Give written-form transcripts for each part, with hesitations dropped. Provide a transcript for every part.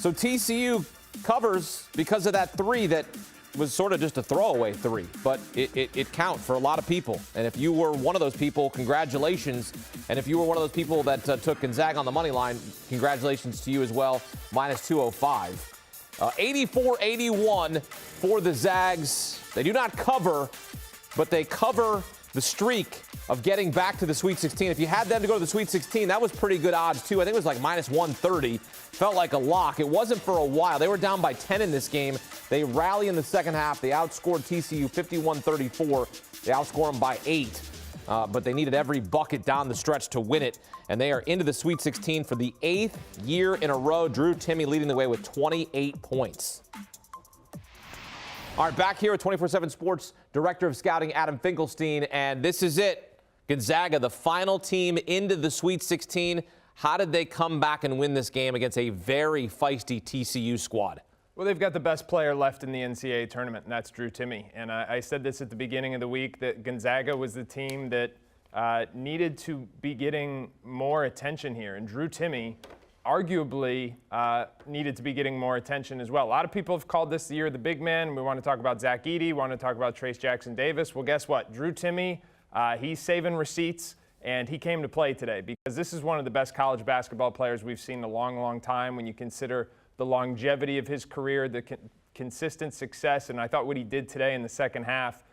So TCU covers because of that three that was sort of just a throwaway three, but it counts for a lot of people. And if you were one of those people, congratulations. And if you were one of those people that took Gonzaga on the money line, congratulations to you as well, minus 205. 84-81 for the Zags. They do not cover, but they cover the streak of getting back to the Sweet 16. If you had them to go to the Sweet 16, that was pretty good odds, too. I think it was like minus 130. Felt like a lock. It wasn't for a while. They were down by 10 in this game. They rally in the second half. They outscored TCU 51-34. They outscored them by 8. But they needed every bucket down the stretch to win it. And they are into the Sweet 16 for the 8th year in a row. Drew Timme leading the way with 28 points. All right, back here at 24/7 Sports, Director of Scouting Adam Finkelstein, and this is it. Gonzaga, the final team into the Sweet 16. How did they come back and win this game against a very feisty TCU squad? Well, they've got the best player left in the NCAA tournament, and that's Drew Timme. And I said this at the beginning of the week, that Gonzaga was the team that needed to be getting more attention here. And Drew Timme arguably needed to be getting more attention as well. A lot of people have called this the year of the big man. We want to talk about Zach Edey. We want to talk about Trace Jackson-Davis. Well, guess what? Drew Timme, he's saving receipts, and he came to play today because this is one of the best college basketball players we've seen in a long, long time when you consider the longevity of his career, the consistent success. And I thought what he did today in the second half,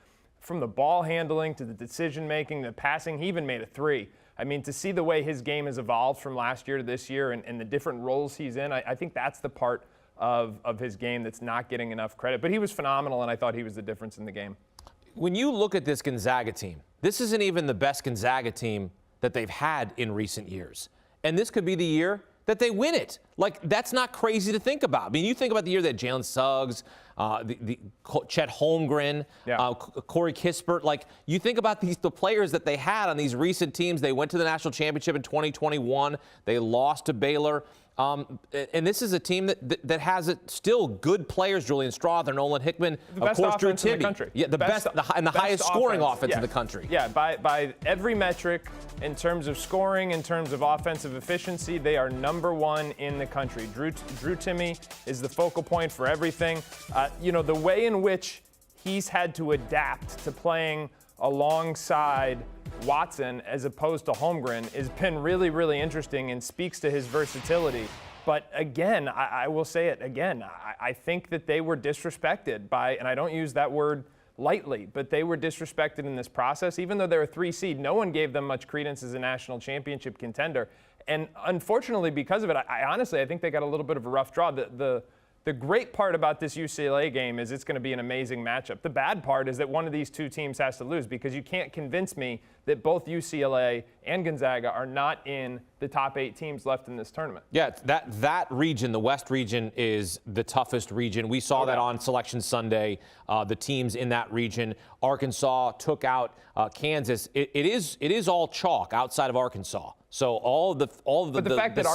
from the ball handling to the decision-making, the passing, he even made a three. I mean, to see the way his game has evolved from last year to this year and the different roles he's in, I think that's the part of his game that's not getting enough credit. But he was phenomenal, and I thought he was the difference in the game. When you look at this Gonzaga team, this isn't even the best Gonzaga team that they've had in recent years. And this could be the year that they win it. Like, that's not crazy to think about. I mean, you think about the year that Jalen Suggs, Chet Holmgren, Corey Kispert, like, you think about the players that they had on these recent teams. They went to the national championship in 2021. They lost to Baylor. And this is a team that has still good players, Julian Strawther, Nolan Hickman, of course, Drew Timme. In the country. Yeah, the best and the highest scoring offense in the country. Yeah, by every metric, in terms of scoring, in terms of offensive efficiency, they are number one in the country. Drew Timme is the focal point for everything. The way in which he's had to adapt to playing alongside Watson as opposed to Holmgren has been really, really interesting and speaks to his versatility. But again, I will say it again, I think that they were disrespected by, and I don't use that word lightly, but they were disrespected in this process. Even though they're a 3 seed, no one gave them much credence as a national championship contender. And unfortunately, because of it, I think they got a little bit of a rough draw. The great part about this UCLA game is it's going to be an amazing matchup. The bad part is that one of these two teams has to lose, because you can't convince me that both UCLA and Gonzaga are not in the top 8 teams left in this tournament. Yeah, that region, the West region, is the toughest region. We saw that on Selection Sunday. The teams in that region, Arkansas took out Kansas. It is all chalk outside of Arkansas. So all the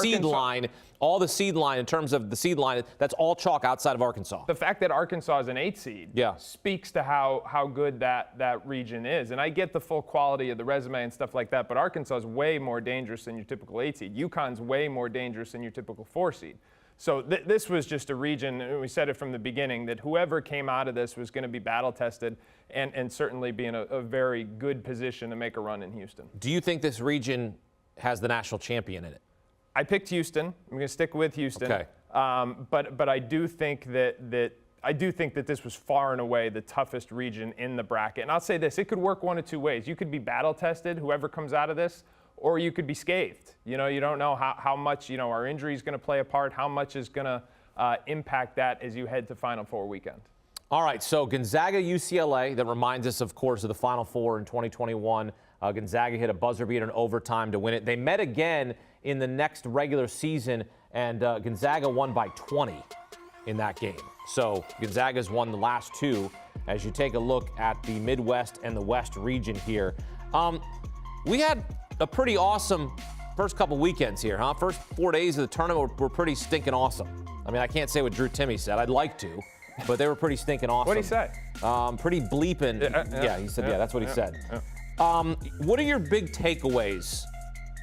seed line, all the seed line in terms of the seed line, that's all chalk outside of Arkansas. The fact that Arkansas is an 8 seed speaks to how good that region is. And I get the full quality of the resume and stuff like that, but Arkansas is way more dangerous than your typical 8 seed. UConn's way more dangerous than your typical 4 seed. So this was just a region, and we said it from the beginning, that whoever came out of this was going to be battle-tested and certainly be in a very good position to make a run in Houston. Do you think this region has the national champion in it? I picked Houston. I'm going to stick with Houston. Okay. But I do think that this was far and away the toughest region in the bracket. And I'll say this, it could work one of two ways. You could be battle-tested, whoever comes out of this, or you could be scathed. You don't know how much, our injury is going to play a part, how much is going to impact that as you head to Final Four weekend. All right, so Gonzaga, UCLA, that reminds us, of course, of the Final Four in 2021. Gonzaga hit a buzzer beater in overtime to win it. They met again in the next regular season, and Gonzaga won by 20 in that game. So Gonzaga's won the last two as you take a look at the Midwest and the West region here. We had a pretty awesome first couple weekends here, huh? First 4 days of the tournament were pretty stinking awesome. I mean, I can't say what Drew Timme said. I'd like to, but they were pretty stinking awesome. What did he say? Pretty bleeping. Yeah, he said, that's what he said. What are your big takeaways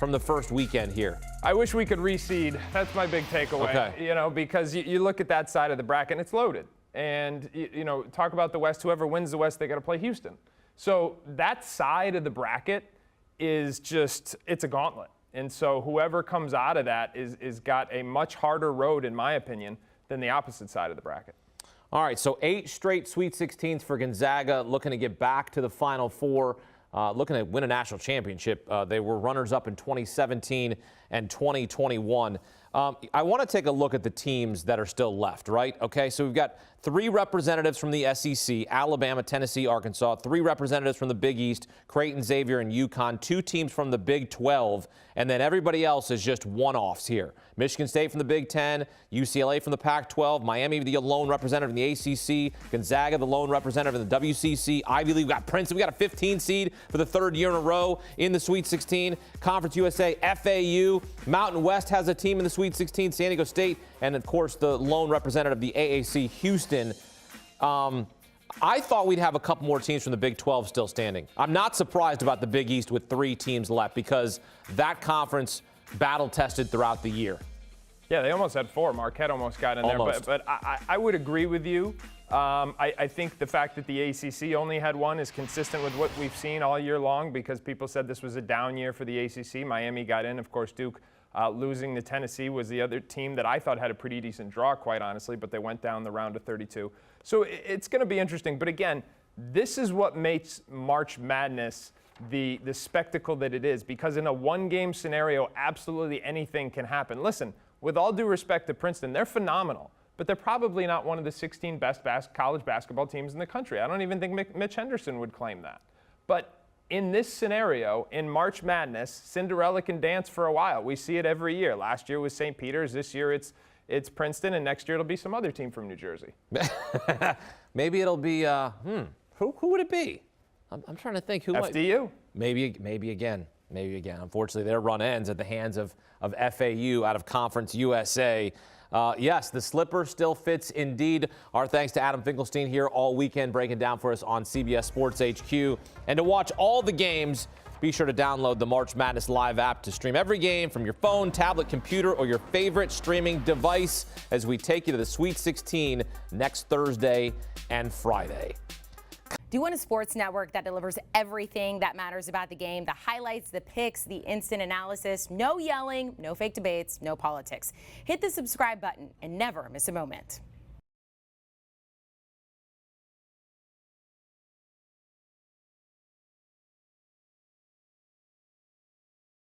from the first weekend here? I wish we could reseed. That's my big takeaway. Okay. Because you look at that side of the bracket and it's loaded. And, talk about the West. Whoever wins the West, they got to play Houston. So that side of the bracket is it's a gauntlet. And so whoever comes out of that is got a much harder road, in my opinion, than the opposite side of the bracket. All right, so 8 straight Sweet 16s for Gonzaga, looking to get back to the Final Four, looking to win a national championship. They were runners-up in 2017 and 2021. I want to take a look at the teams that are still left, right? Okay, so we've got 3 representatives from the SEC, Alabama, Tennessee, Arkansas, 3 representatives from the Big East, Creighton, Xavier, and UConn, 2 teams from the Big 12, and then everybody else is just one-offs here. Michigan State from the Big 10, UCLA from the Pac-12, Miami, the lone representative in the ACC, Gonzaga, the lone representative in the WCC, Ivy League, we got Princeton, we got a 15 seed for the 3rd year in a row in the Sweet 16, Conference USA, FAU, Mountain West has a team in the Sweet 16, San Diego State, and of course the lone representative, the AAC, Houston. I thought we'd have a couple more teams from the Big 12 still standing. I'm not surprised about the Big East with 3 teams left because that conference battle-tested throughout the year. Yeah, they almost had 4. Marquette almost got in there. But I would agree with you. I think the fact that the ACC only had 1 is consistent with what we've seen all year long because people said this was a down year for the ACC. Miami got in. Of course, Duke losing to Tennessee was the other team that I thought had a pretty decent draw, quite honestly, but they went down the round of 32. So it's going to be interesting. But again, this is what makes March Madness the spectacle that it is, because in a one-game scenario, absolutely anything can happen. Listen, with all due respect to Princeton, they're phenomenal, but they're probably not one of the 16 best college basketball teams in the country. I don't even think Mitch Henderson would claim that. But in this scenario, in March Madness, Cinderella can dance for a while. We see it every year. Last year was St. Peter's. This year it's Princeton, and next year it'll be some other team from New Jersey. Maybe it'll be, who would it be? I'm trying to think who. FDU. Maybe again. Unfortunately, their run ends at the hands of FAU out of Conference USA. Yes, the slipper still fits indeed. Our thanks to Adam Finkelstein here all weekend breaking down for us on CBS Sports HQ. And to watch all the games, be sure to download the March Madness Live app to stream every game from your phone, tablet, computer, or your favorite streaming device as we take you to the Sweet 16 next Thursday and Friday. Do you want a sports network that delivers everything that matters about the game? The highlights, the picks, the instant analysis, no yelling, no fake debates, no politics. Hit the subscribe button and never miss a moment.